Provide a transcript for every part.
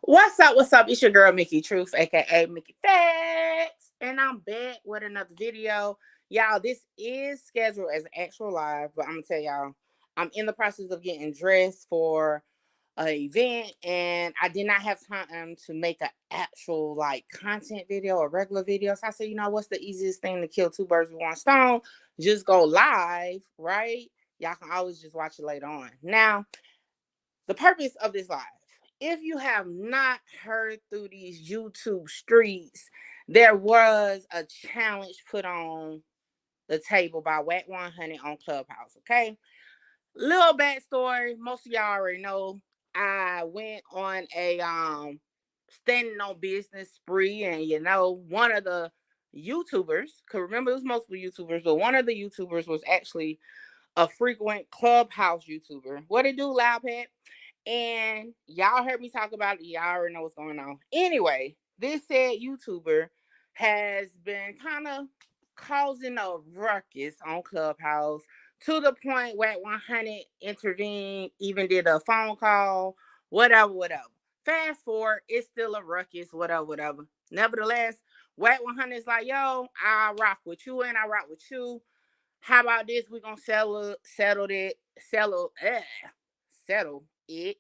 What's up? What's up? It's your girl Mickey Truth, aka Mickey Facts, and I'm back with another video. Y'all, this is scheduled as an actual live, but I'm gonna tell y'all, I'm in the process of getting dressed for an event, and I did not have time to make an actual like content video or regular video. So I said, what's the easiest thing to kill two birds with one stone? Just go live, right? Y'all can always just watch it later on. Now, the purpose of this live, if you have not heard through these YouTube streets, there was a challenge put on the table by Whack 100 on Clubhouse. Okay, little backstory. Most of y'all already know. I went on a standing on business spree, and one of the YouTubers, cause remember it was multiple YouTubers, but one of the YouTubers was actually a frequent Clubhouse YouTuber. What it do, Loud Pat? And y'all heard me talk about it. Y'all already know what's going on. Anyway, this said YouTuber has been kind of causing a ruckus on Clubhouse to the point where 100 intervened, even did a phone call, whatever. Fast forward, it's still a ruckus, whatever. Nevertheless, Whack 100 is like, yo, I rock with you and I rock with you. How about this? We're gonna settle it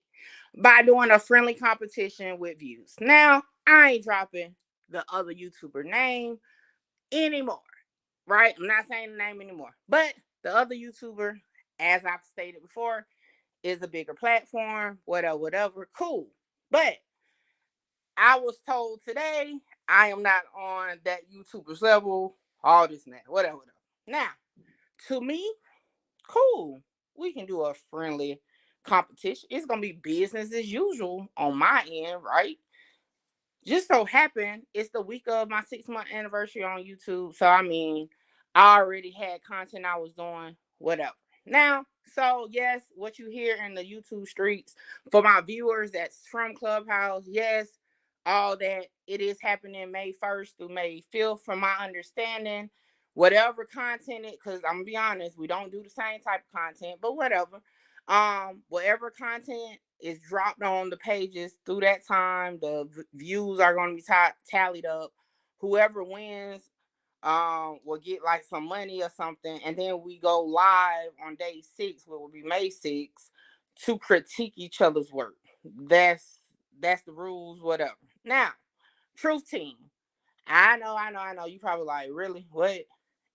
by doing a friendly competition with views. Now, I ain't dropping the other YouTuber name anymore, right? I'm not saying the name anymore. But the other YouTuber, as I've stated before, is a bigger platform, whatever. Cool. But I was told today I am not on that YouTuber's level, all this and that, whatever. Now, to me, cool. We can do a friendly competition. It's gonna be business as usual on my end, right? Just so happen it's the week of my 6 month anniversary on YouTube. So I mean, I already had content I was doing, whatever. Now, so yes, what you hear in the YouTube streets for my viewers that's from Clubhouse, yes, all that it is happening May 1st through May 5th, from my understanding. Whatever content it, because I'm gonna be honest, we don't do the same type of content, but whatever. Whatever content is dropped on the pages through that time, the views are going to be tallied up. Whoever wins will get like some money or something, and then we go live on day 6, which will be May 6th, to critique each other's work. That's the rules, whatever. Now, Truth Team, I know. You probably like, really? What?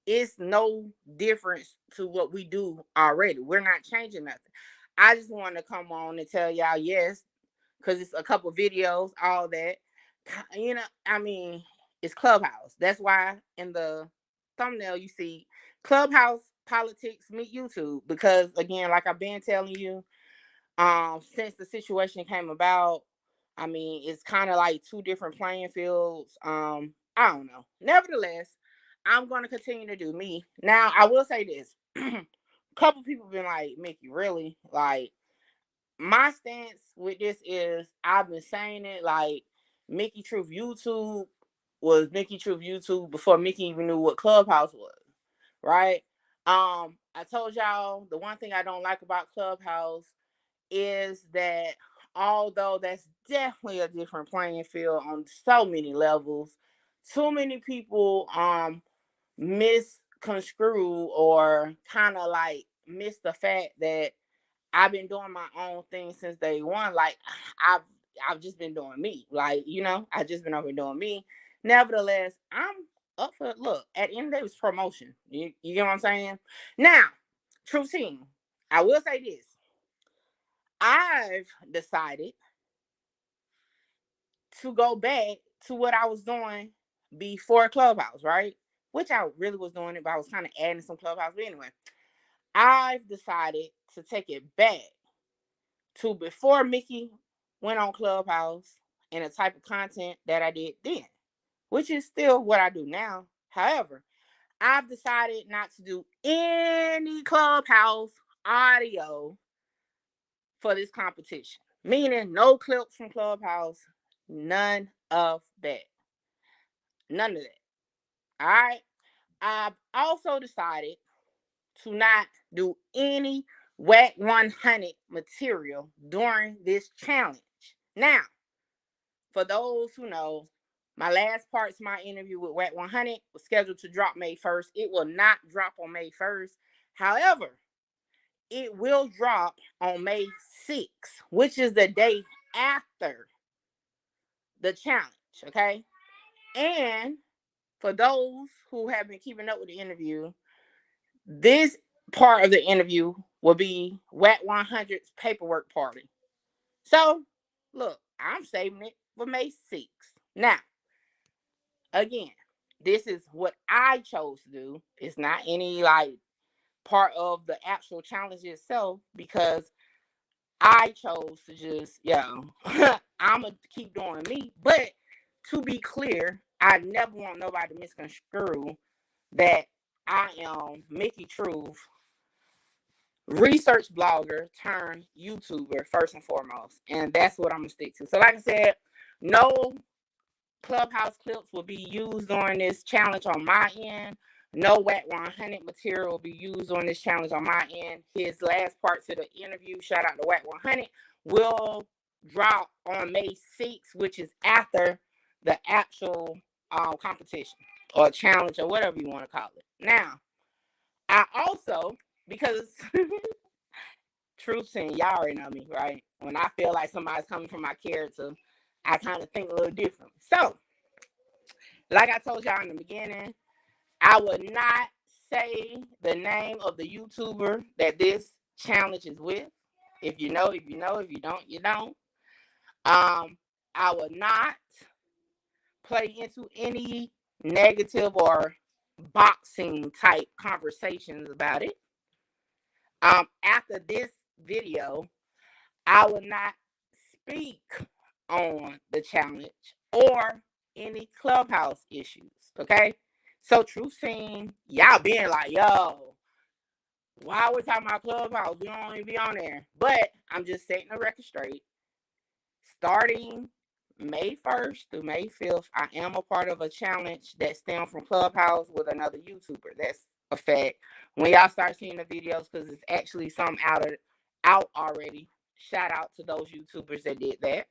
It's no difference to what we do already. We're not changing nothing. I just want to come on and tell y'all yes, because it's a couple videos, all that. I mean, it's Clubhouse. That's why in the thumbnail you see Clubhouse politics meet YouTube. Because again, like I've been telling you, since the situation came about, I mean, it's kind of like two different playing fields. I don't know. Nevertheless, I'm gonna continue to do me. Now, I will say this. A couple people been like, Mickey, really? Like, my stance with this is I've been saying it like Mickey Truth YouTube was Mickey Truth YouTube before Mickey even knew what Clubhouse was, right? I told y'all the one thing I don't like about Clubhouse is that although that's definitely a different playing field on so many levels, too many people misconstrue or kind of like miss the fact that I've been doing my own thing since day one. Like I've I've just been doing me. Like, I just been over here doing me. Nevertheless, I'm up for look, at the end of the day it's promotion. You get what I'm saying? Now, True Team, I will say this. I've decided to go back to what I was doing before Clubhouse, right? Which I really was doing it, but I was kind of adding some Clubhouse. But anyway, I've decided to take it back to before Mickey went on Clubhouse and the type of content that I did then, which is still what I do now. However, I've decided not to do any Clubhouse audio for this competition, meaning no clips from Clubhouse, none of that. None of that. All right. I've also decided to not do any Whack 100 material during this challenge. Now, for those who know, my last parts of my interview with WAC 100 was scheduled to drop May 1st. It will not drop on May 1st. However, it will drop on May 6th, which is the day after the challenge, okay? And for those who have been keeping up with the interview, this part of the interview will be WAC 100's paperwork party. So, look, I'm saving it for May 6th. Now, again, this is what I chose to do. It's not any like part of the actual challenge itself because I chose to just, I'm going to keep doing me. But to be clear, I never want nobody to misconstrue that I am Mickey Truth, research blogger turned YouTuber first and foremost. And that's what I'm going to stick to. So like I said, no Clubhouse clips will be used during this challenge on my end. No WAC 100 material will be used on this challenge on my end. His last part to the interview, shout out to WAC 100, will drop on May 6th, which is after the actual competition or challenge or whatever you want to call it. Now, I also, because truth saying, y'all already know me, right? When I feel like somebody's coming from my character, I kind of think a little different. So, like I told y'all in the beginning, I would not say the name of the YouTuber that this challenge is with. If you know, if you know. If you don't, you don't. I would not play into any negative or boxing type conversations about it. After this video, I will not speak on the challenge or any Clubhouse issues. Okay. So Truth Scene, y'all being like, yo, why are we talking about Clubhouse? We don't even be on there. But I'm just setting the record straight. Starting May 1st through May 5th, I am a part of a challenge that stems from Clubhouse with another YouTuber. That's a fact. When y'all start seeing the videos, because it's actually some out already. Shout out to those YouTubers that did that.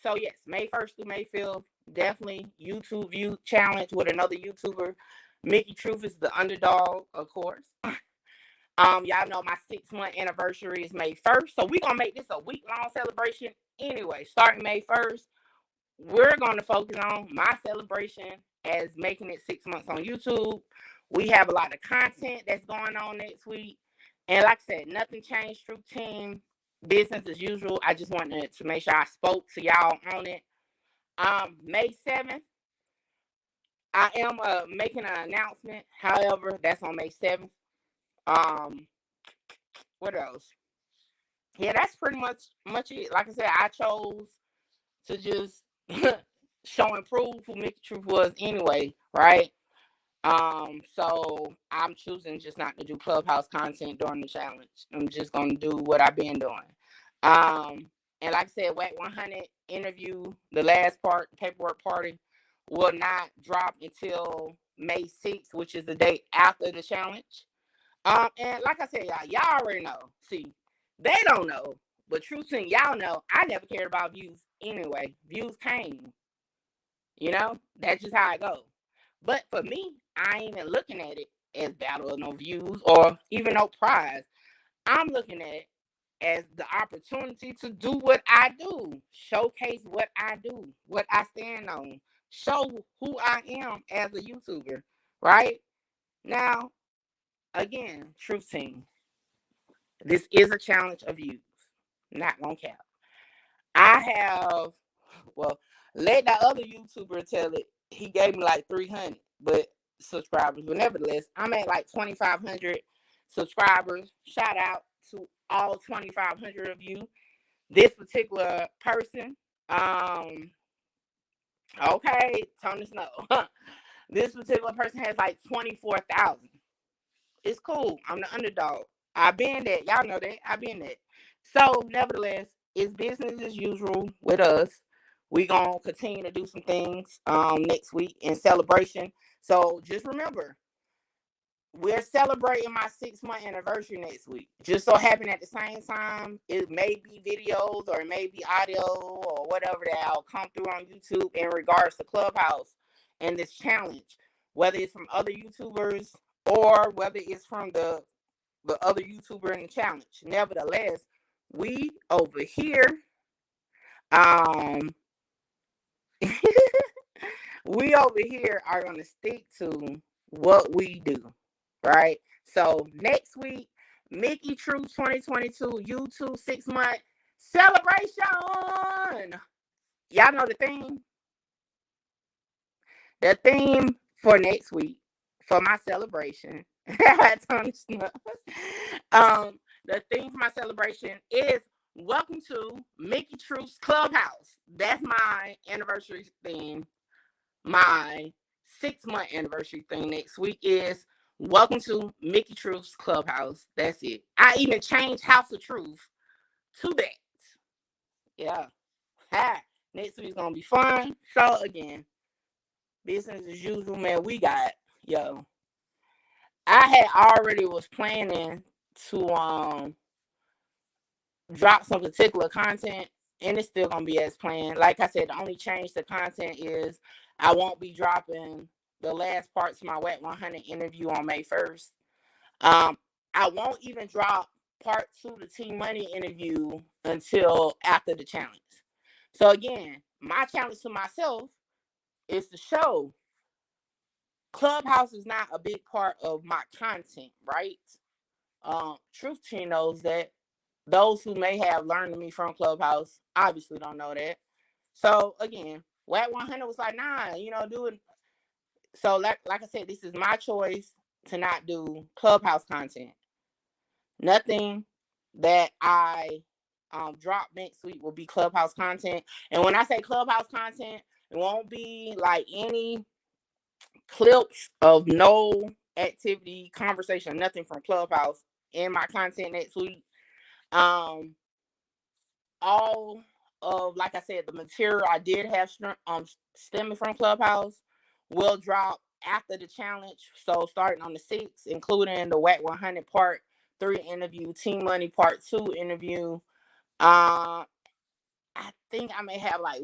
So yes, May 1st through May 5th, definitely YouTube view challenge with another YouTuber. Mickey Truth is the underdog, of course. Y'all know my 6-month anniversary is May 1st. So we're gonna make this a week-long celebration anyway. Starting May 1st, we're gonna focus on my celebration as making it 6 months on YouTube. We have a lot of content that's going on next week. And like I said, nothing changed, Truth Team. Business as usual. I just wanted to make sure I spoke to y'all on it. May 7th, I am making an announcement. However, that's on May 7th. What else? Yeah, that's pretty much it. Like I said, I chose to just show and prove who Mickey Truth was anyway, right? So I'm choosing just not to do Clubhouse content during the challenge. I'm just gonna do what I've been doing. And like I said, WAC 100 interview, the last part, paperwork party, will not drop until May 6th, which is the day after the challenge. And like I said, y'all already know. See, they don't know, but Truth Saying, y'all know, I never cared about views anyway. Views came. You know, that's just how I go. But for me, I ain't even looking at it as battle of no views or even no prize. I'm looking at it as the opportunity to do what I do, showcase what I do, what I stand on, show who I am as a YouTuber, right? Now, again, Truth Team, this is a challenge of views, not gonna cap. I have, let that other YouTuber tell it, he gave me like 300 subscribers, but nevertheless, I'm at like 2,500 subscribers. Shout out to all 2,500 of you. This particular person, okay, Tony Snow. This particular person has like 24,000. It's cool. I'm the underdog. I've been that. Y'all know that. I've been that. So, nevertheless, it's business as usual with us. We're going to continue to do some things next week in celebration. So, just remember, we're celebrating my 6-month anniversary next week. Just so happen at the same time, it may be videos or it may be audio or whatever that'll come through on YouTube in regards to Clubhouse and this challenge, whether it's from other YouTubers or whether it's from the other YouTuber in the challenge. Nevertheless, we over here, um, we over here are gonna stick to what we do, right? So next week, Mickey True 2022 YouTube 6-month celebration. Y'all know the theme? The theme for next week for my celebration. The theme for my celebration is welcome to Mickey Truth's Clubhouse. That's my anniversary theme. My 6-month anniversary thing next week is welcome to Mickey Truth's Clubhouse. That's it. I even changed House of Truth to that. Yeah. Ha. Next week's gonna be fun. So again, business as usual, man. We got I had already was planning to drop some particular content, and it's still gonna be as planned. Like I said, the only change to content is I won't be dropping the last parts of my WAC 100 interview on May 1st. I won't even drop part 2 the Team Money interview until after the challenge. So again, my challenge to myself is to show Clubhouse is not a big part of my content, right? Truth Team knows that. Those who may have learned me from Clubhouse obviously don't know that. So again, WAC 100 was like, nah, do it. So like I said, this is my choice to not do Clubhouse content. Nothing that I drop next week will be Clubhouse content. And when I say Clubhouse content, it won't be like any clips of no activity, conversation, nothing from Clubhouse in my content next week. All of, like I said, the material I did have stemming from Clubhouse will drop after the challenge. So starting on the 6th, including the WAC 100 Part 3 interview, Team Money Part 2 interview. I think I may have like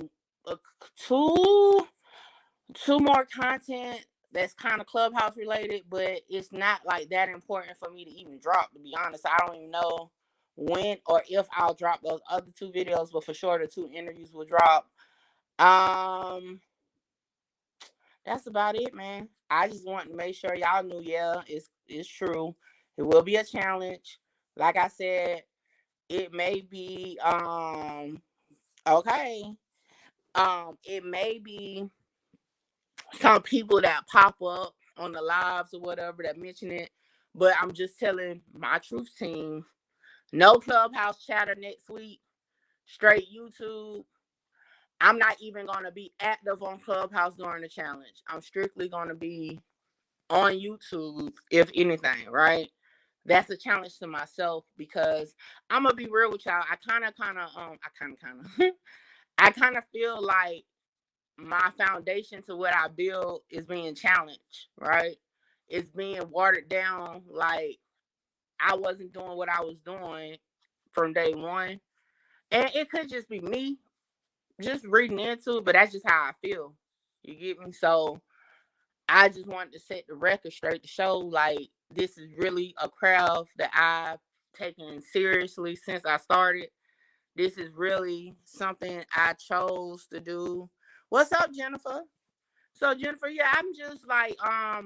two more content that's kind of Clubhouse related, but it's not like that important for me to even drop, to be honest. I don't even know when or if I'll drop those other 2 videos, but for sure the 2 interviews will drop. That's about it, man. I just want to make sure y'all knew, it's true. It will be a challenge. Like I said, it may be okay. It may be some people that pop up on the lives or whatever that mention it, but I'm just telling my Truth Team, no Clubhouse chatter next week, straight YouTube. I'm not even going to be active on Clubhouse during the challenge. I'm strictly going to be on YouTube, if anything, right? That's a challenge to myself because I'm going to be real with y'all. I kind of feel like my foundation to what I build is being challenged, right? It's being watered down. Like I wasn't doing what I was doing from day one. And it could just be me just reading into it, but that's just how I feel. You get me? So I just wanted to set the record straight to show like this is really a craft that I've taken seriously since I started. This is really something I chose to do. What's up, Jennifer? So Jennifer, yeah, I'm just like I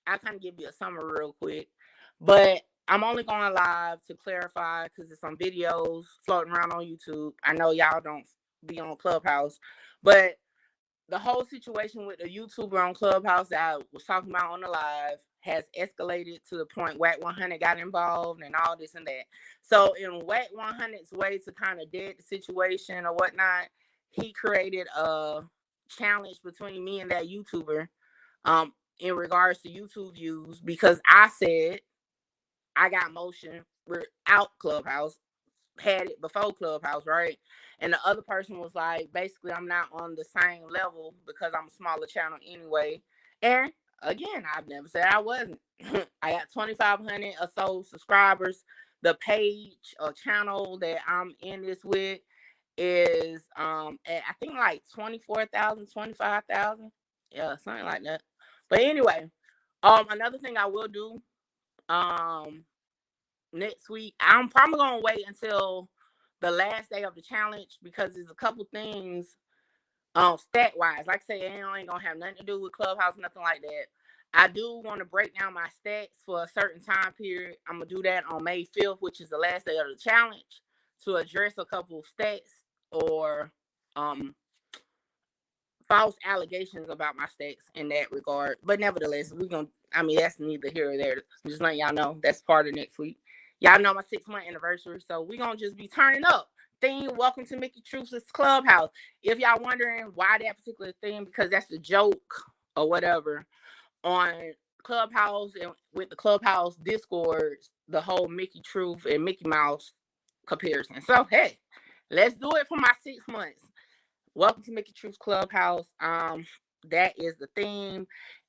kind of give you a summary real quick, but I'm only going live to clarify because there's some videos floating around on YouTube. I know y'all don't be on Clubhouse, but the whole situation with the YouTuber on Clubhouse that I was talking about on the live has escalated to the point WAC 100 got involved and all this and that. So in WAC 100's way to kind of dead the situation or whatnot, he created a challenge between me and that YouTuber in regards to YouTube views because I said I got motion without Clubhouse, had it before Clubhouse, right? And the other person was like, basically, I'm not on the same level because I'm a smaller channel anyway. And again, I've never said I wasn't. I got 2,500 or so subscribers. The page or channel that I'm in this with is at, I think like 24,000, 25,000. Yeah, something like that. But anyway, another thing I will do next week, I'm probably gonna wait until the last day of the challenge because there's a couple things stat wise. Like I say, it ain't gonna have nothing to do with Clubhouse, nothing like that. I do want to break down my stats for a certain time period. I'm gonna do that on May 5th, which is the last day of the challenge, to address a couple of stats or false allegations about my stats in that regard. But nevertheless, that's neither here or there. Just letting y'all know that's part of next week. Y'all know my 6-month anniversary, so we're gonna just be turning up. Theme, welcome to Mickey Truth's Clubhouse. If y'all wondering why that particular theme, because that's the joke or whatever on Clubhouse and with the Clubhouse Discords, the whole Mickey Truth and Mickey Mouse comparison. So hey, let's do it for my 6 months. Welcome to Mickey Truth's Clubhouse. That is the theme.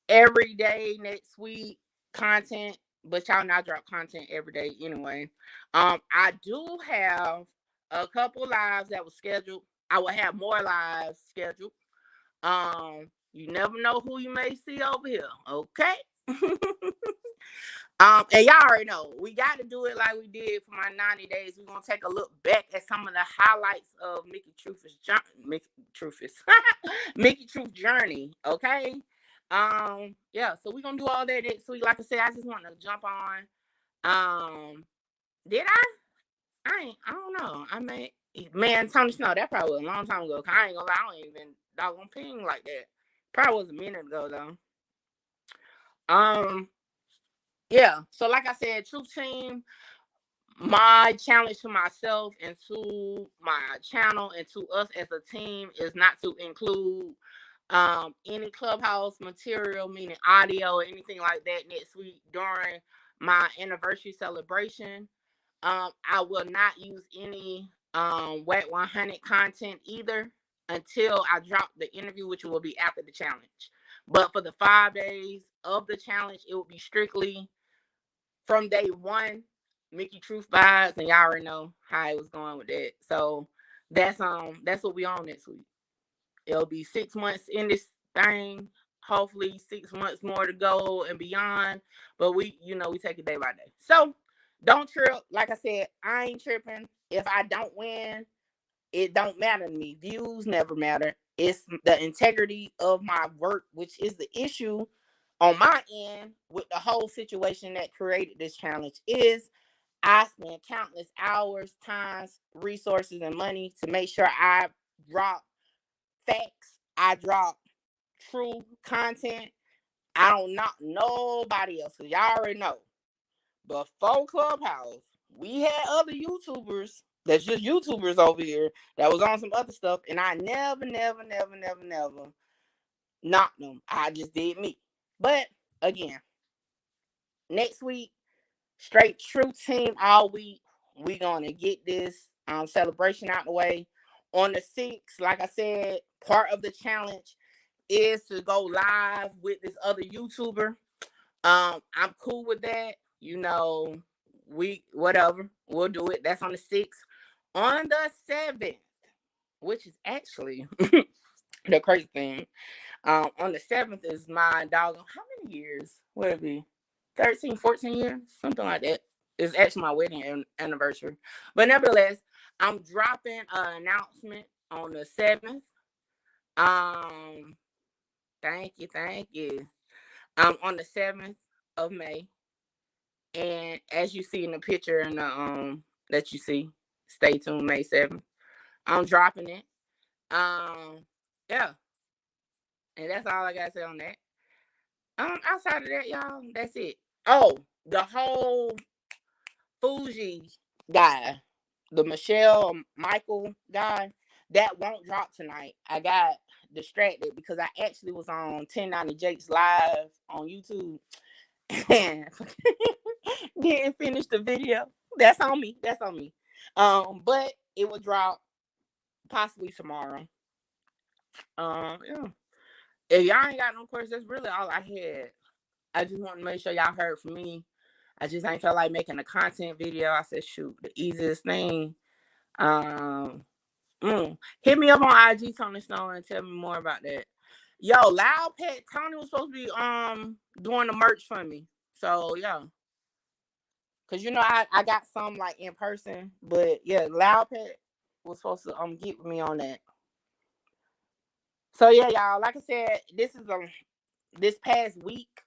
Every day next week, content, but y'all know I drop content every day anyway. I do have a couple lives that was scheduled. I will have more lives scheduled. You never know who you may see over here, okay? And y'all already know we got to do it like we did for my 90 days. We're gonna take a look back at some of the highlights of Mickey Truth's Mickey Truth journey. Okay. Yeah, so we're gonna do all that next week. Like I said, I just want to jump on. Did I don't know. I mean, man, Tony Snow, that probably was a long time ago. I ain't gonna lie, I don't even doggone ping like that. Probably was a minute ago though. Yeah, so like I said, Truth Team, my challenge to myself and to my channel and to us as a team is not to include any Clubhouse material, meaning audio or anything like that next week during my anniversary celebration. I will not use any Wet 100 content either until I drop the interview, which will be after the challenge. But for the 5 days of the challenge, it will be strictly from day one, Mickey Truth vibes, and y'all already know how it was going with that. So that's what we on next week. It'll be 6 months in this thing. Hopefully 6 months more to go and beyond. But we take it day by day. So don't trip. Like I said, I ain't tripping. If I don't win, it don't matter to me. Views never matter. It's the integrity of my work, which is the issue on my end with the whole situation that created this challenge. Is I spend countless hours, times, resources, and money to make sure I drop facts. I drop true content. I don't knock nobody else, because y'all already know. Before Clubhouse, we had other YouTubers that's just YouTubers over here that was on some other stuff, and I never knocked them. I just did me. But again, next week, straight True Team all week. We gonna get this celebration out the way. On the 6th, like I said, part of the challenge is to go live with this other YouTuber. I'm cool with that. We'll do it. That's on the 6th. On the 7th, which is actually the crazy thing. On the 7th is my doggone, how many years would it be? 13, 14 years? Something like that. It's actually my wedding anniversary. But nevertheless, I'm dropping an announcement on the 7th. Thank you. On the 7th of May. And as you see in the picture in the that you see, stay tuned, May 7th. I'm dropping it. Yeah. And that's all I gotta say on that. Outside of that, y'all, that's it. Oh, the whole Fuji guy, the Michael guy, that won't drop tonight. I got distracted because I actually was on 1090 Jake's live on YouTube and didn't finish the video. That's on me. But it will drop possibly tomorrow. Yeah. If y'all ain't got no questions, that's really all I had. I just want to make sure y'all heard from me. I just ain't feel like making a content video. I said, shoot, the easiest thing. Hit me up on IG, Tony Snow, and tell me more about that. Yo, Loud Pet Tony was supposed to be doing the merch for me. So yeah. Cause I got some like in person, but yeah, Loud Pet was supposed to get with me on that. So yeah, y'all, like I said, this past week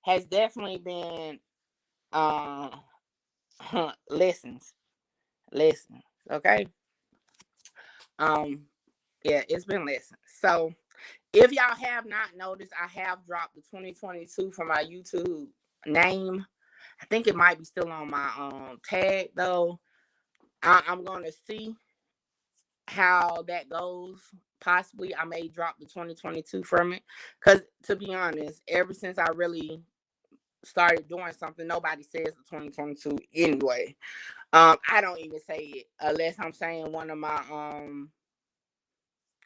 has definitely been uh lessons. Lessons. Okay. Um yeah, it's been lessons. So if y'all have not noticed, I have dropped the 2022 for my YouTube name. I think it might be still on my tag though. I'm gonna see how that goes. Possibly I may drop the 2022 from it. Cause to be honest, ever since I really started doing something, nobody says the 2022 anyway. I don't even say it unless I'm saying one of my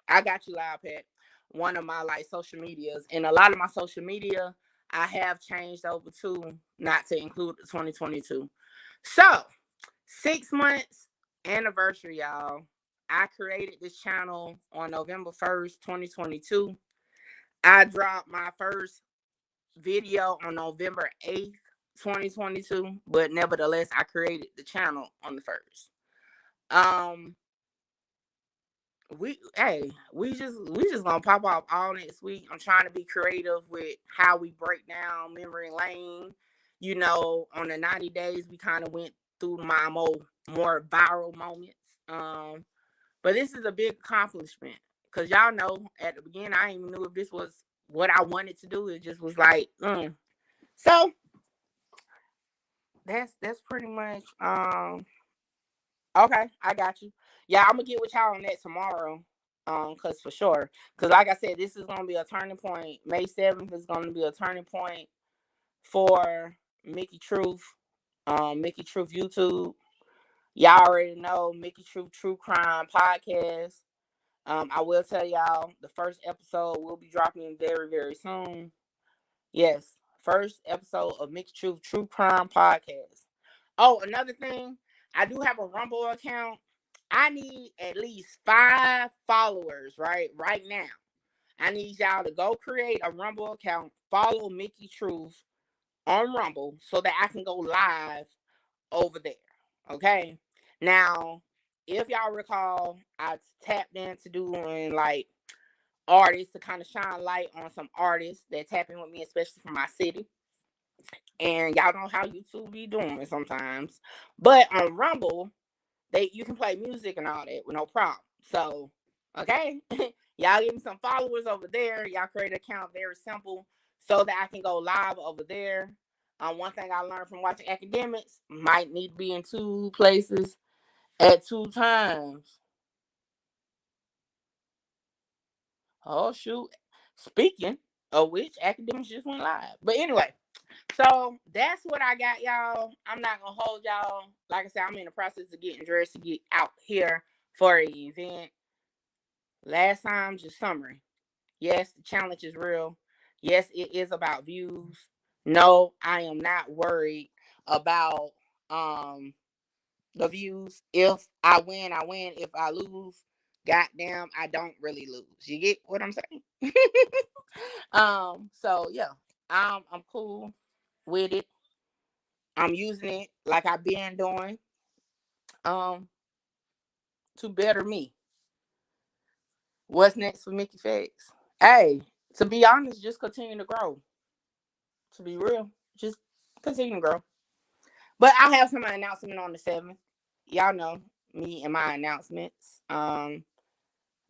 I got you, Loud Pet, one of my like social medias. And a lot of my social media I have changed over to not to include the 2022. So 6 months anniversary, y'all. I created this channel on November 1st, 2022. I dropped my first video on November 8th, 2022, but nevertheless, I created the channel on the 1st. We just gonna pop off all next week. I'm trying to be creative with how we break down memory lane. On the 90 days, we kind of went through my more viral moments. But this is a big accomplishment because y'all know at the beginning I didn't even know if this was what I wanted to do. It just was like, So that's pretty much okay. I got you. Yeah, I'm gonna get with y'all on that tomorrow. Cause for sure, cause like I said, this is gonna be a turning point. May 7th is gonna be a turning point for Mickey Truth. Mickey Truth YouTube. Y'all already know Mickey Truth True Crime Podcast. I will tell y'all the first episode will be dropping very, very soon. Yes, first episode of Mickey Truth True Crime Podcast. Oh, another thing, I do have a Rumble account. I need at least 5 followers right now. I need y'all to go create a Rumble account, follow Mickey Truth on Rumble so that I can go live over there. Okay. Now, if y'all recall, I tapped into doing like artists to kind of shine light on some artists that tap in with me, especially from my city. And y'all know how YouTube be doing sometimes. But on Rumble, you can play music and all that with no problem. So, okay, y'all give me some followers over there. Y'all create an account, very simple, so that I can go live over there. One thing I learned from watching academics, might need to be in 2 places at 2 times. Oh shoot! Speaking of which, academics just went live. But anyway, so that's what I got, y'all. I'm not gonna hold y'all. Like I said, I'm in the process of getting dressed to get out here for an event. Last time, just summary. Yes, the challenge is real. Yes, it is about views. No, I am not worried about the views. If I win, I win. If I lose, goddamn, I don't really lose. You get what I'm saying? So yeah, I'm cool with it. I'm using it like I've been doing to better me. What's next for Mickey Fax? Hey, to be honest, just continue to grow. To be real, just continue to grow. But I'll have some announcement on the 7th. Y'all know me and my announcements.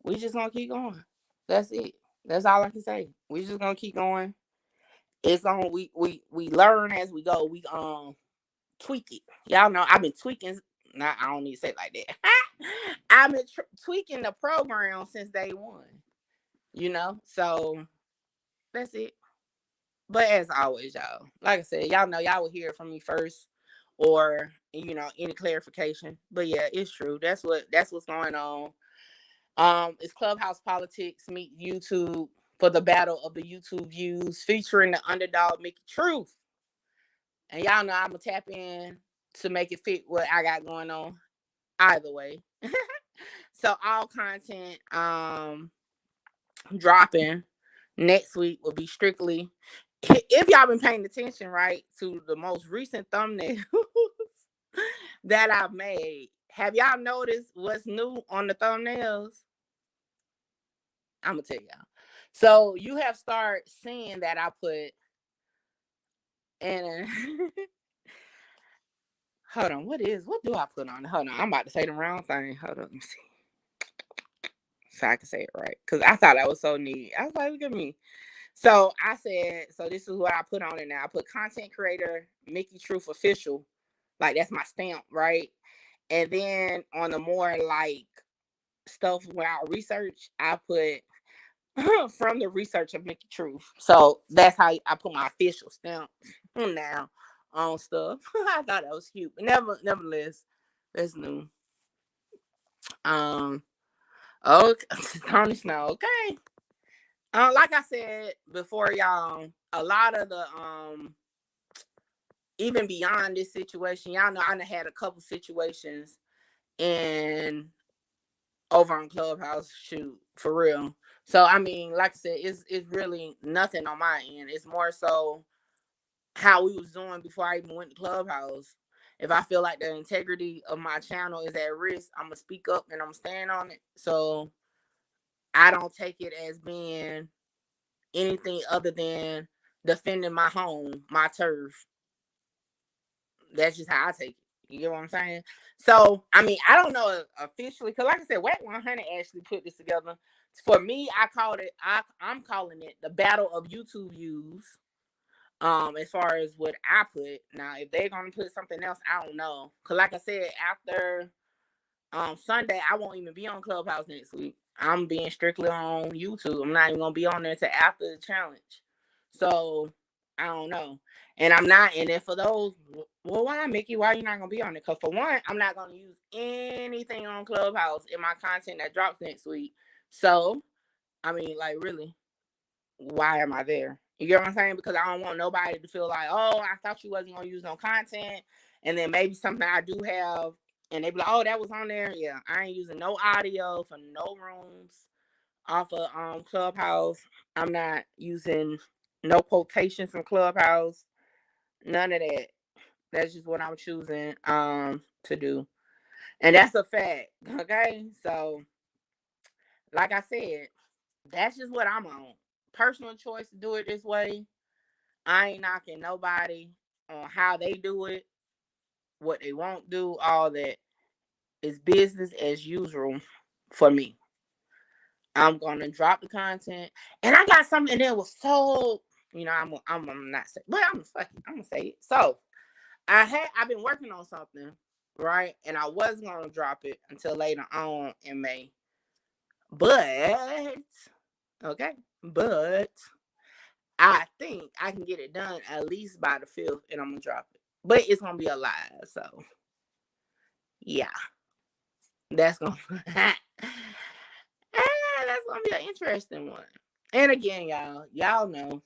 We just gonna keep going. That's it. That's all I can say. We just gonna keep going. It's on. We learn as we go. We tweak it. Y'all know I've been tweaking. Nah, I don't need to say it like that. I've been tweaking the program since day one. So that's it. But as always, y'all, like I said, y'all know y'all will hear it from me first, or any clarification. But yeah, it's true. That's what's going on. It's Clubhouse politics meet YouTube for the battle of the YouTube views featuring the underdog Mickey Truth. And y'all know I'm going to tap in to make it fit what I got going on either way. So all content dropping next week will be strictly, if y'all been paying attention, right, to the most recent thumbnails that I've made. Have y'all noticed what's new on the thumbnails? I'm going to tell y'all. So you have started seeing that I put, and hold on, what do I put on it? Hold on, I'm about to say the wrong thing. Hold on, let me see. So I can say it right. Because I thought that was so neat. I was like, look at me. So I said, so this is what I put on it now. I put content creator, Mickey Truth official. Like that's my stamp, right? And then on the more like stuff where I research, I put from the research of Mickey Truth. So that's how I put my official stamp now on stuff. I thought that was cute. But nevertheless, that's new. Okay, Tony Snow. Okay. Like I said before, y'all, a lot of the even beyond this situation, y'all know I done had a couple situations in over on Clubhouse, shoot, for real. So I mean, like I said, it's really nothing on my end. It's more so how we was doing before I even went to Clubhouse. If I feel like the integrity of my channel is at risk, I'm gonna speak up and I'm staying on it. So I don't take it as being anything other than defending my home, my turf. That's just how I take it. You get what I'm saying? So, I mean, I don't know officially, because like I said, Whack 100 actually put this together. For me, I'm calling it the battle of YouTube views. As far as what I put. Now, if they're gonna put something else, I don't know. Cause like I said, after Sunday, I won't even be on Clubhouse next week. I'm being strictly on YouTube. I'm not even gonna be on there till after the challenge. So I don't know. And I'm not. And then for those, well, why, Mickey? Why are you not gonna be on it? Because for one, I'm not gonna use anything on Clubhouse in my content that drops next week. So I mean, like, really, why am I there? You get what I'm saying? Because I don't want nobody to feel like, oh, I thought you wasn't gonna use no content, and then maybe something I do have, and they be like, oh, that was on there. Yeah, I ain't using no audio for no rooms off of Clubhouse. I'm not using no quotations from Clubhouse. None of that. That's just what I'm choosing to do, and that's a fact. Okay, so like I said, that's just what I'm on. Personal choice to do it this way. I ain't knocking nobody on how they do it, what they won't do, all that. Is business as usual for me. I'm gonna drop the content, and I got something that was so, I'm not saying, but I'm gonna say it. So I've been working on something, right, and I was gonna drop it until later on in May, but okay, but I think I can get it done at least by the 5th, and I'm gonna drop it. But it's gonna be a live, so yeah, that's gonna that's gonna be an interesting one. And again, y'all know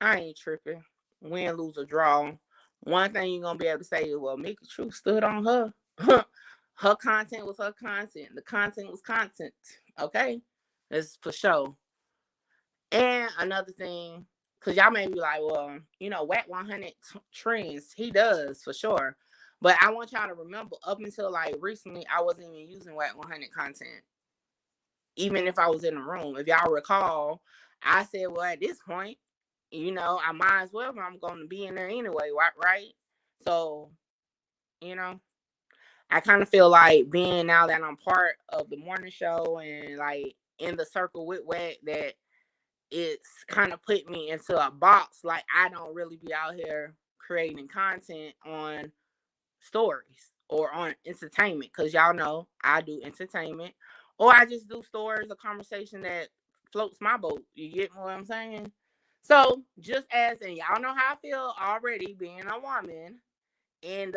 I ain't tripping. Win, lose, or draw. One thing you're gonna be able to say is, well, Mickey Truth stood on her. Her content was her content. The content was content. Okay, that's for sure. And another thing, because y'all may be like, well, Whack 100 trends. He does, for sure. But I want y'all to remember, up until like recently, I wasn't even using Whack 100 content. Even if I was in the room. If y'all recall, I said, well, at this point, I might as well, I'm going to be in there anyway, right? So, I kind of feel like being now that I'm part of the morning show and like in the circle with Whack, that it's kind of put me into a box. Like, I don't really be out here creating content on stories or on entertainment, because y'all know I do entertainment, or I just do stories, a conversation that floats my boat. You get what I'm saying? So just as, and y'all know how I feel already being a woman in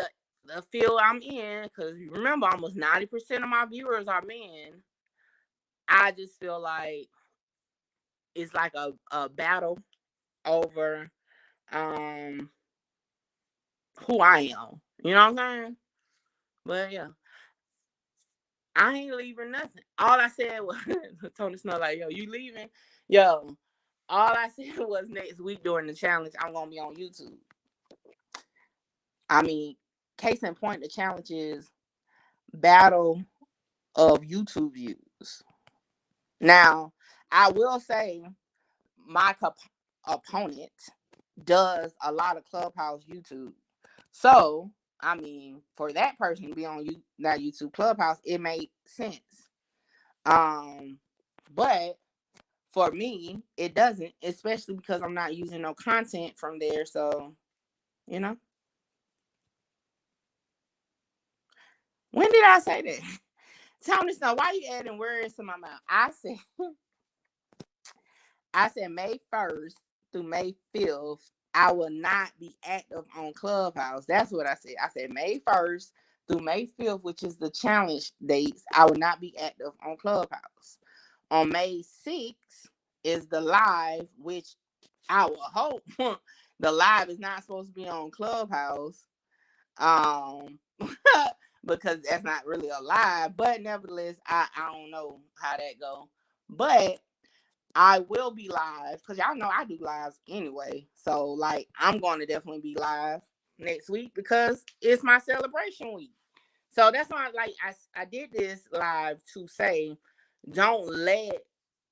the field I'm in, because remember, almost 90% of my viewers are men. I just feel like it's like a battle over who I am. You know what I'm saying? But yeah, I ain't leaving nothing. All I said was Tony Snow like, yo, you leaving? Yo, all I said was next week during the challenge, I'm gonna be on YouTube. I mean, case in point, the challenge is battle of YouTube views. Now, I will say my opponent does a lot of Clubhouse YouTube. So, I mean, for that person to be on that YouTube Clubhouse, it made sense. But for me, it doesn't, especially because I'm not using no content from there. So, you know, when did I say that? Tony Snow, why you adding words to my mouth? I said May 1st through May 5th, I will not be active on Clubhouse. That's what I said. I said May 1st through May 5th, which is the challenge dates, I will not be active on Clubhouse. On May 6th is the live, which I will hope the live is not supposed to be on Clubhouse. Because that's not really a live, but nevertheless, I don't know how that go. But I will be live because y'all know I do lives anyway. So like I'm going to definitely be live next week because it's my celebration week. So that's why I did this live to say don't let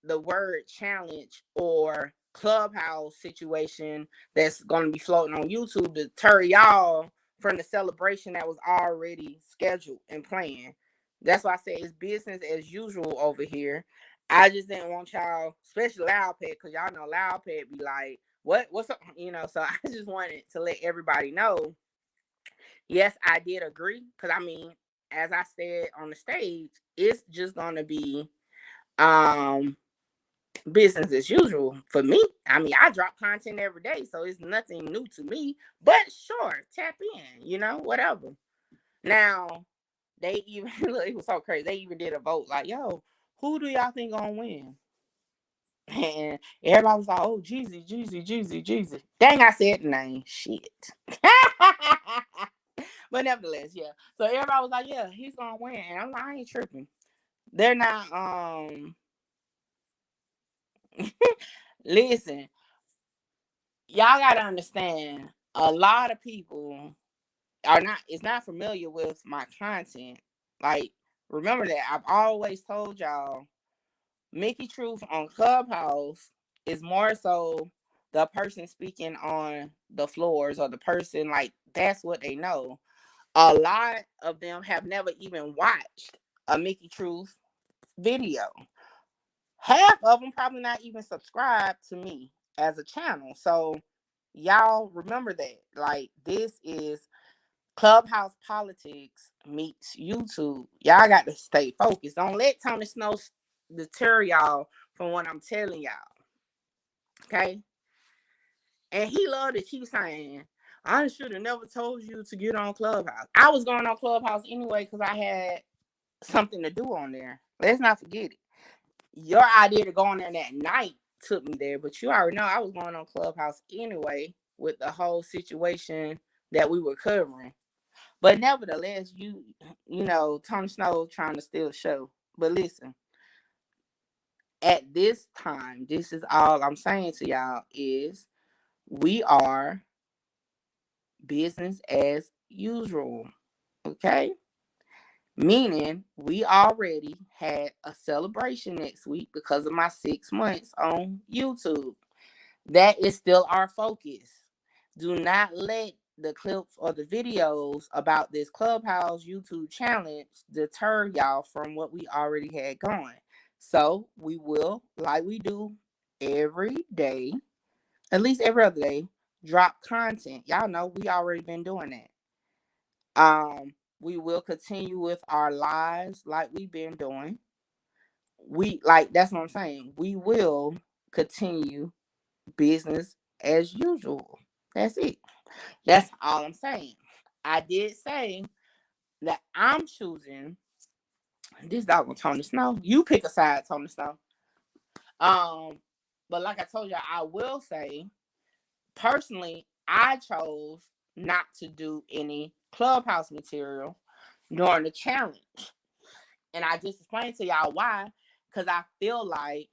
the word challenge or Clubhouse situation that's going to be floating on YouTube deter y'all from the celebration that was already scheduled and planned. That's why I say it's business as usual over here. I just didn't want y'all, especially Loud Pet, because y'all know Loud Pet be like, what's up? You know, so I just wanted to let everybody know. Yes, I did agree. Because I mean, as I said on the stage, it's just gonna be business as usual for me. I mean, I drop content every day, so it's nothing new to me. But sure, tap in, you know, whatever. Now, they even look, it was so crazy. They even did a vote like, yo, who do y'all think gonna win? And everybody was like, oh, Jeezy, Jeezy, Jeezy, Jeezy. Dang, I said the name. Shit. But nevertheless, yeah. So everybody was like, yeah, he's gonna win. And I'm like, I ain't tripping. They're not listen, y'all gotta understand a lot of people are not is not familiar with my content. Like, remember that I've always told y'all Mickey Truth on Clubhouse is more so the person speaking on the floors or the person like that's what they know. A lot of them have never even watched a Mickey Truth video. Half of them probably not even subscribed to me as a channel. So y'all remember that. Like this is Clubhouse politics meets YouTube. Y'all got to stay focused. Don't let Tony Snow deter y'all from what I'm telling y'all. Okay? And he loved to keep saying, I should have never told you to get on Clubhouse. I was going on Clubhouse anyway because I had something to do on there. Let's not forget it. Your idea to go on there that night took me there, but you already know I was going on Clubhouse anyway with the whole situation that we were covering. But nevertheless, you know, Tony Snow trying to steal the show. But listen, at this time, this is all I'm saying to y'all is we are business as usual. Okay? Meaning we already had a celebration next week because of my 6 months on YouTube. That is still our focus. Do not let the clips or the videos about this Clubhouse YouTube challenge deter y'all from what we already had going. So we will, like we do every day, at least every other day, drop content. Y'all know we already been doing that. We will continue with our lives like we've been doing. That's what I'm saying. We will continue business as usual. That's it. That's all I'm saying. I did say that I'm choosing this dog on Tony Snow. You pick a side, Tony Snow. Um, But like I told you, I will say, personally, I chose not to do any Clubhouse material during the challenge. And I just explained to y'all why. Because I feel like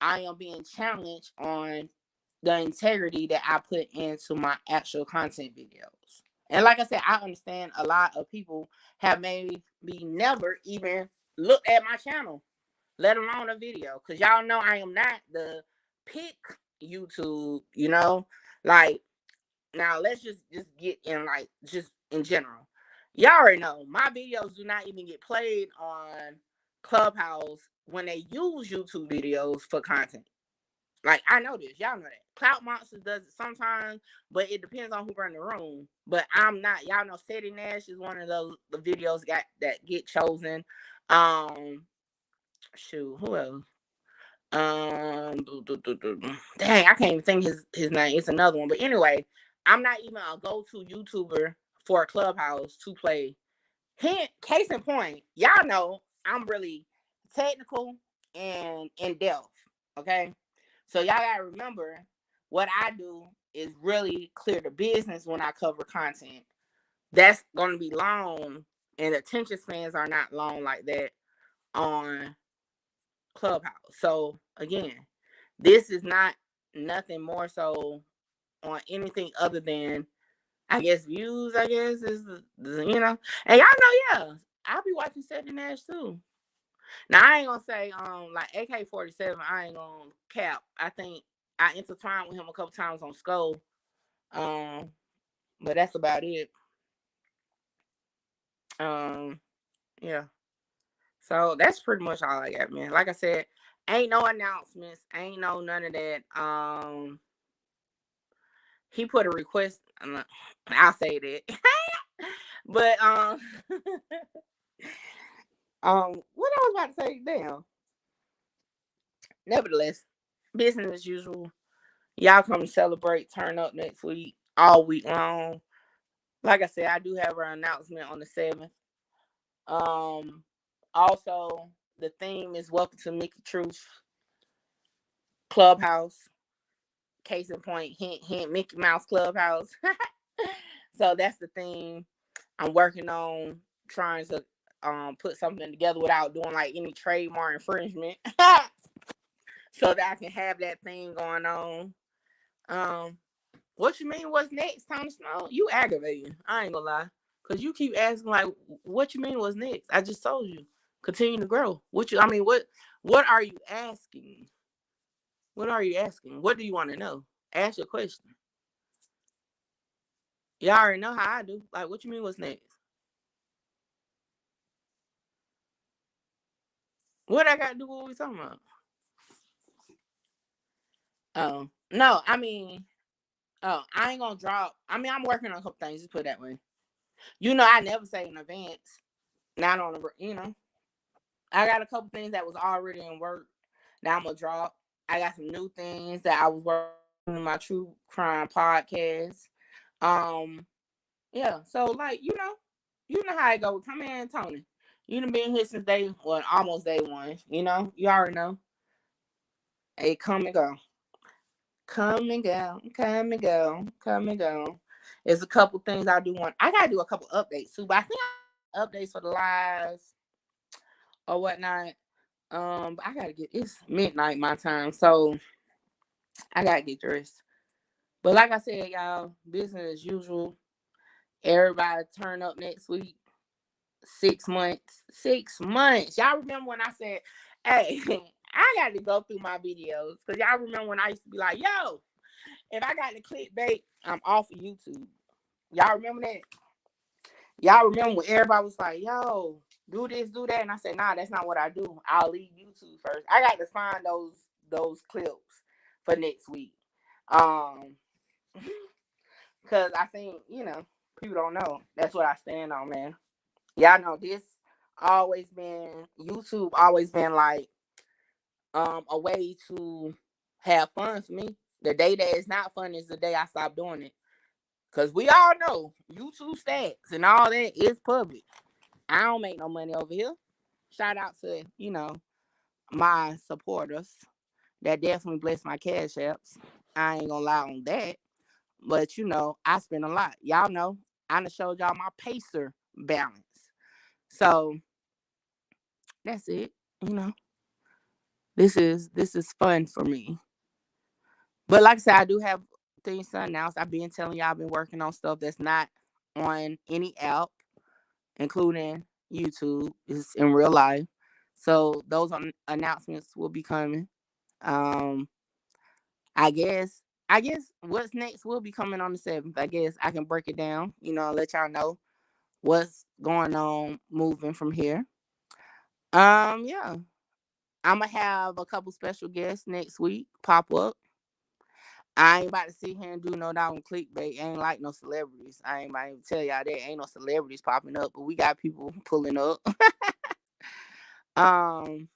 I am being challenged on the integrity that I put into my actual content videos. And like I said, I understand a lot of people have maybe never even looked at my channel, let alone a video. Because y'all know I am not the pick YouTube, you know? Like, now let's just get in, like, just in general. Y'all already know my videos do not even get played on Clubhouse when they use YouTube videos for content. Like, I know this. Y'all know that. Clout Monsters does it sometimes, but it depends on who run the room. But I'm not. Y'all know Sadie Nash is one of the videos that get chosen. Shoot, who else? Dang, I can't even think his name. It's another one. But anyway, I'm not even a go-to YouTuber for a Clubhouse to play. Case in point, y'all know I'm really technical and in depth. Okay, so y'all gotta remember what I do is really clear the business when I cover content. That's gonna be long, and attention spans are not long like that on Clubhouse. So again, this is not nothing more so on anything other than, I guess, views. I guess is you know, and y'all know, yeah, I'll be watching Sadie Nash too. Now I ain't gonna say like AK-47. I ain't gonna cap. I think I intertwined with him a couple times on Skull. But that's about it. Um, yeah. So that's pretty much all I got, man. Like I said, ain't no announcements, ain't no none of that. He put a request. I'll say that. But what I was about to say, damn. Nevertheless, business as usual. Y'all come celebrate, turn up next week, all week long. Like I said, I do have an announcement on the 7th. Also, the theme is Welcome to Mickey Truth Clubhouse. Case in point, hint, hint, Mickey Mouse Clubhouse. So that's the theme. I'm working on trying to put something together without doing like any trademark infringement. So that I can have that thing going on. What you mean? What's next, Tom Snow? You aggravating. I ain't gonna lie, cause you keep asking like, what you mean? What's next? I just told you, continue to grow. I mean, what are you asking? What are you asking? What do you want to know? Ask your question. Y'all already know how I do. Like, what you mean? What's next? What I got to do with what we talking about? Oh no, I mean, I ain't gonna drop. I mean, I'm working on a couple things. Just put it that way. You know, I never say in advance. Not on the, I got a couple things that was already in work that I'm gonna drop. I got some new things that I was working on my true crime podcast. Um, yeah. So like, you know how it goes. Come in, Tony. You done been here since almost day one. You know, you already know. Hey, come and go. Come and go. Come and go. Come and go. There's a couple things I do want. I gotta do a couple updates too, but I think updates for the lives or whatnot. I gotta it's midnight my time, so I gotta get dressed. But like I said, y'all, business as usual. Everybody turn up next week. 6 months. 6 months. Y'all remember when I said, hey, I got to go through my videos. Because y'all remember when I used to be like, yo, if I got the clickbait, I'm off of YouTube. Y'all remember that? Y'all remember when everybody was like, yo, do this, do that. And I said, nah, that's not what I do. I'll leave YouTube first. I got to find those clips for next week. Because I think, people don't know. That's what I stand on, man. Y'all know this YouTube always been like a way to have fun for me. The day that is not fun is the day I stop doing it. Because we all know YouTube stats and all that is public. I don't make no money over here. Shout out to, my supporters That definitely blessed my cash apps. I ain't gonna lie on that. But you know, I spend a lot. Y'all know I done showed y'all my Pacer balance. So that's it. You know, this is fun for me. But like I said, I do have things to announce. I've been telling y'all I've been working on stuff that's not on any app, including YouTube. It's in real life. So those announcements will be coming. Um, I guess what's next will be coming on the 7th. I guess I can break it down, let y'all know what's going on moving from here. Yeah. I'ma have a couple special guests next week pop up. I ain't about to sit here and do no doggone clickbait. Ain't like no celebrities. I ain't about to even tell y'all that ain't no celebrities popping up, but we got people pulling up. um,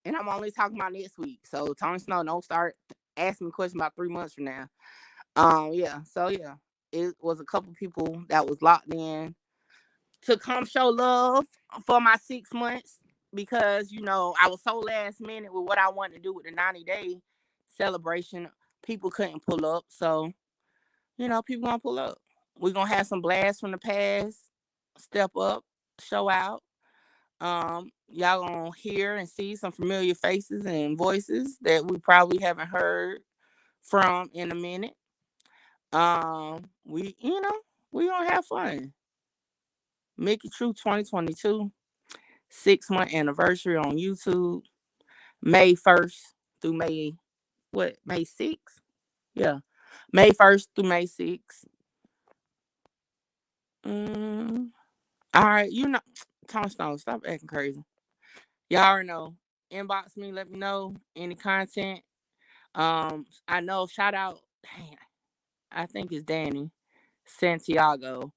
and I'm only talking about next week. So Tony Snow, don't start asking me questions about 3 months from now. Yeah. So yeah, it was a couple people that was locked in to come show love for my 6 months because I was so last minute with what I wanted to do with the 90-day celebration. People couldn't pull up, so people gonna pull up. We're gonna have some blasts from the past, step up, show out. Y'all gonna hear and see some familiar faces and voices that we probably haven't heard from in a minute. We gonna have fun. Make It True 2022, 6-month anniversary on YouTube. May 1st through May 6th? Yeah. May 1st through May 6th. All right, Tom Stone, stop acting crazy. Y'all already know. Inbox me, let me know any content. I know, shout out, dang, I think it's Danny Santiago.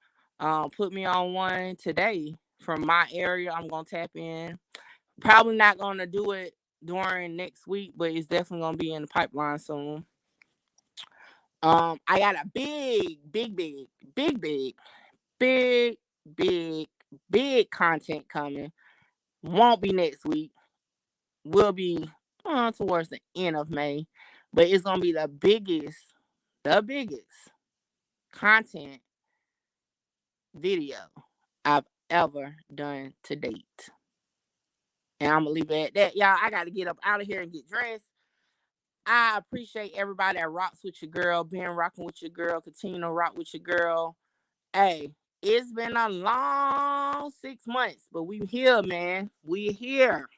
Put me on one today from my area. I'm gonna tap in. Probably not gonna do it during next week, but it's definitely gonna be in the pipeline soon. I got a big, big, big, big, big, big, big, big content coming. Won't be next week. Will be towards the end of May, but it's gonna be the biggest content video I've ever done to date. And I'm gonna leave it at that. Y'all, I gotta get up out of here and get dressed. I appreciate everybody that rocks with your girl, been rocking with your girl, continue to rock with your girl. Hey, it's been a long 6 months, but we here, man. We here.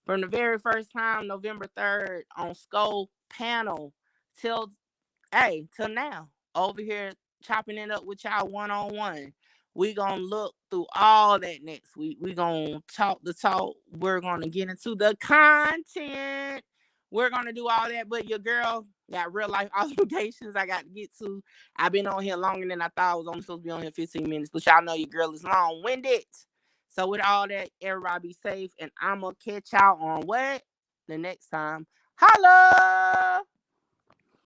From the very first time, November 3rd, on Skull Panel, till now, over here chopping it up with y'all one-on-one. We gonna look through all that next week. We gonna talk the talk. We're gonna get into the content. We're gonna do all that, but your girl got real life obligations I got to get to. I've been on here longer than I thought I was only supposed to be on here 15 minutes, but y'all know your girl is long-winded. So with all that, everybody be safe, and I'm gonna catch y'all on what? The next time. Holla!